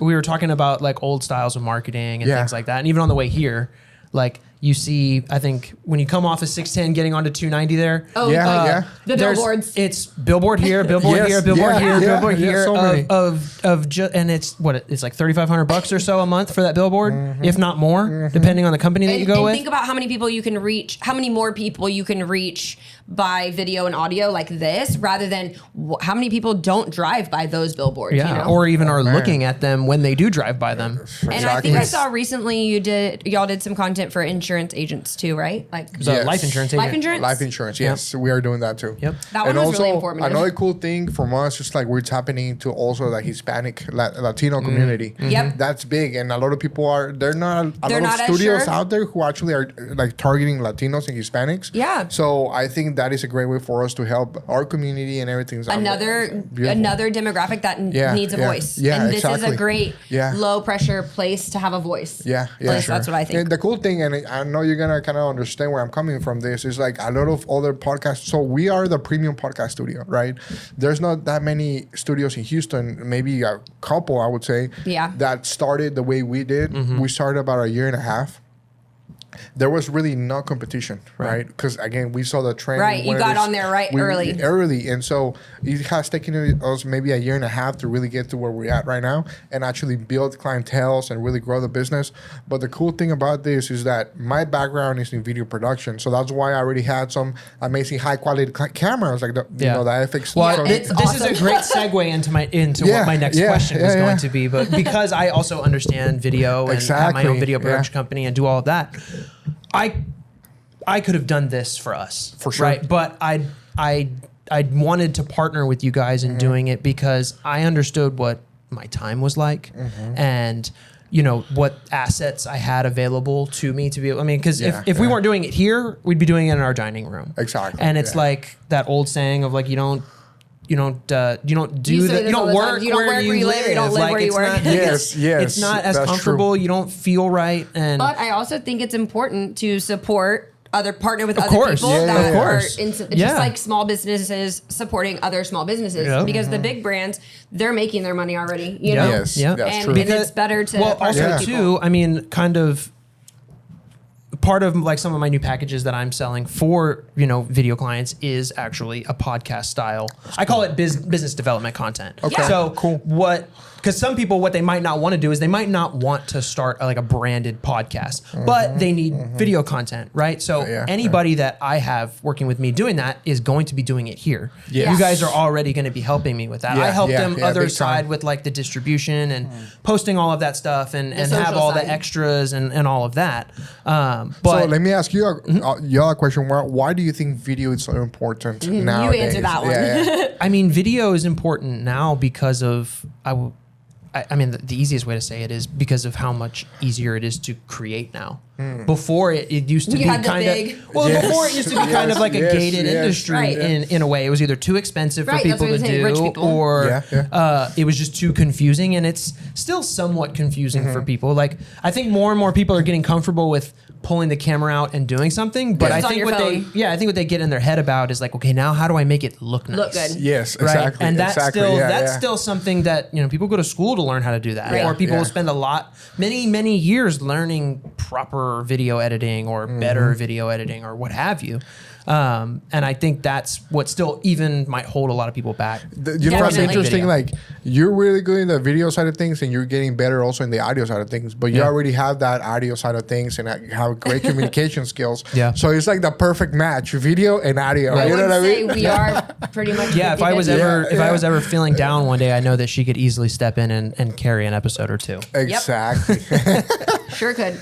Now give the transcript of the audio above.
we were talking about like old styles of marketing and things like that. And even on the way here, like you see, I think when you come off of 610 getting onto 290 there. Oh, the billboards. It's billboard here, billboard here, billboard here, billboard here so and it's it's like $3,500 or so a month for that billboard, if not more, depending on the company that you go with. Think about how many people you can reach, how many more people you can reach by video and audio like this, rather than how many people don't drive by those billboards. Yeah, you know? or even are looking at them when they do drive by them. And I think I saw recently y'all did some content for insurance agents too, right? Like life insurance agent. Life insurance, yes. We are doing that too. Yep. That one was really informative. Another cool thing from us is like we're tapping into also the Hispanic Latino community. Yep. That's big. And a lot of people they're not a lot of studios out there who actually are like targeting Latinos and Hispanics. Yeah. So I think that is a great way for us to help our community and everything. Another demographic that needs a voice. Yeah, and this is a great Yeah. low pressure place to have a voice. Yeah, That's what I think. And the cool thing, and I know you're gonna kind of understand where I'm coming from. This is like a lot of other podcasts. So we are the premium podcast studio, right? There's not that many studios in Houston. Maybe a couple, I would say. Yeah. That started the way we did. We started about a year and a half. There was really no competition, right? Because again, we saw the trend. Right, you got on there early. And so it has taken us maybe a year and a half to really get to where we're at right now and actually build clienteles and really grow the business. But the cool thing about this is that my background is in video production, so that's why I already had some amazing high quality cameras, like the the FX. Well, this is a great segue into what my next question was going to be, but because I also understand video and have my own video production company and do all of that. I could have done this for us, for sure, right? But I wanted to partner with you guys in doing it because I understood what my time was like, and what assets I had available to me to be able. I mean, because if we weren't doing it here, we'd be doing it in our dining room. Exactly, and it's like that old saying of like you don't work where you live. You don't live where you work. Yes. It's not as comfortable. True. You don't feel right. But I also think it's important to partner with other people just like small businesses supporting other small businesses because the big brands, they're making their money already, you know? Yes, that's true. And it's better to partner with people. too, I mean, kind of part of like some of my new packages that I'm selling for, video clients is actually a podcast style. I call it business development content. Okay. So cool. Because some people, what they might not want to do is they might not want to start like a branded podcast, but they need video content, right? So anybody that I have working with me doing that is going to be doing it here. Yes. You guys are already going to be helping me with that. I help them other side with like the distribution and posting all of that stuff and have all the extras and all of that. But so let me ask you a question. Why do you think video is so important nowadays? You answer that one. I mean, video is important now because of I mean, the easiest way to say it is because of how much easier it is to create now. Before it used to be kind of before it used to be kind of like a gated industry in a way. It was either too expensive for people to do, or it was just too confusing, and it's still somewhat confusing for people. Like I think more and more people are getting comfortable with pulling the camera out and doing something, but I think what they get in their head about is like, okay, now how do I make it look nice? Look good. Yes, right? exactly. And that's still something that people go to school to learn how to do that, or people spend many years learning proper video editing or better video editing or what have you. And I think that's what still even might hold a lot of people back. You know what's interesting? Like you're really good in the video side of things, and you're getting better also in the audio side of things. But you already have that audio side of things, and have great communication skills. Yeah. So it's like the perfect match: video and audio. Right. You know what I mean? We are pretty much. Yeah. If I was ever feeling down one day, I know that she could easily step in and carry an episode or two. Exactly. Sure could.